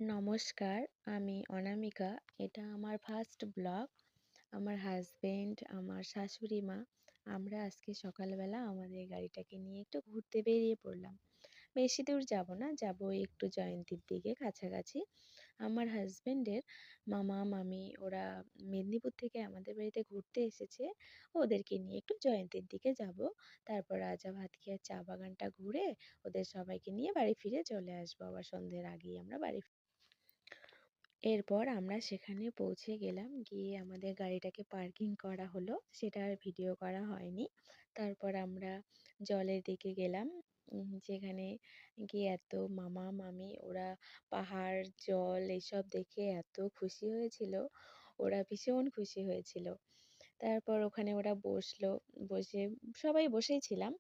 নমস্কার, আমি অনামিকা। এটা আমার ফার্স্ট ব্লগ। আমার হাসব্যান্ড, আমার শাশুড়ি মা, আমরা আজকে সকালবেলা আমাদের গাড়িটাকে নিয়ে একটু ঘুরতে বেরিয়ে পড়লাম। বেশি দূর যাব না, যাব একটু জয়ন্তীর দিকে কাছাকাছি। আমার হাসব্যান্ডের মামা মামি ওরা মেদিনীপুর থেকে আমাদের বাড়িতে ঘুরতে এসেছে। ওদেরকে নিয়ে একটু জয়ন্তীর দিকে যাব। তারপর রাজা ভাতখিয়ার চা বাগানটা ঘুরে ওদের সবাইকে নিয়ে বাড়ি ফিরে চলে আসবো। আবার সন্ধ্যের আগেই আমরা বাড়ি এরপর আমরা সেখানে পৌঁছে গেলাম। গিয়ে আমাদের গাড়িটাকে পার্কিং করা হলো। সেটা আর ভিডিও করা হয়নি। তারপর আমরা জলের দিকে গেলাম। যেখানে গিয়ে এত মামা মামি ওরা পাহাড়, জল এসব দেখে এত খুশি হয়েছিল। ওরা ভীষণ খুশি হয়েছিল। তারপর ওখানে ওরা বসলো। বসে সবাই বসেই ছিলাম।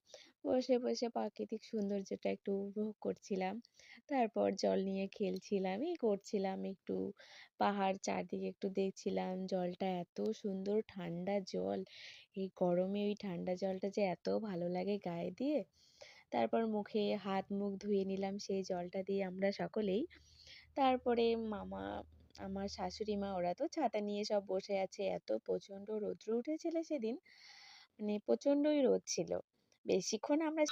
বসে বসে প্রাকৃতিক সৌন্দর্যটা একটু উপভোগ করছিলাম। তারপর জল নিয়ে খেলছিলাম, এই করছিলাম একটু। পাহাড় চারদিকে একটু দেখছিলাম। জলটা এত সুন্দর ঠান্ডা জল। এই গরমে ওই ঠান্ডা জলটা যে এত ভালো লাগে গায়ে দিয়ে। তারপর মুখে হাত মুখ ধুয়ে নিলাম সেই জলটা দিয়ে আমরা সকলেই। তারপরে মামা, আমার শাশুড়ি মা ওরা তো ছাতা নিয়ে সব বসে আছে। এত প্রচণ্ড রৌদ্র উঠেছিল সেদিন, মানে প্রচণ্ডই রোদ ছিল। বেশিক্ষণ আমরা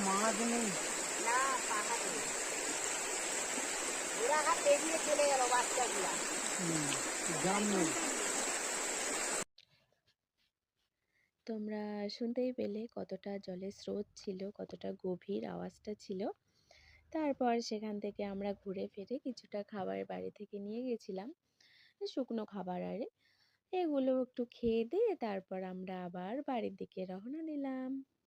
মাছ নেই। না পাহাড়ে ঘোড়াঘাট পেরিয়ে চলে গেল বাচ্চাগুলা। জাম নেই। তোমরা শুনতেই পেলে কতটা জলের স্রোত ছিল, কতটা গভীর আওয়াজটা ছিল। তারপর সেখান থেকে আমরা ঘুরে ফিরে কিছুটা খাবার বাড়ি থেকে নিয়ে গেছিলাম, শুকনো খাবার আরে। এগুলো একটু খেয়ে দিয়ে তারপর আমরা আবার বাড়ির দিকে রওনা দিলাম।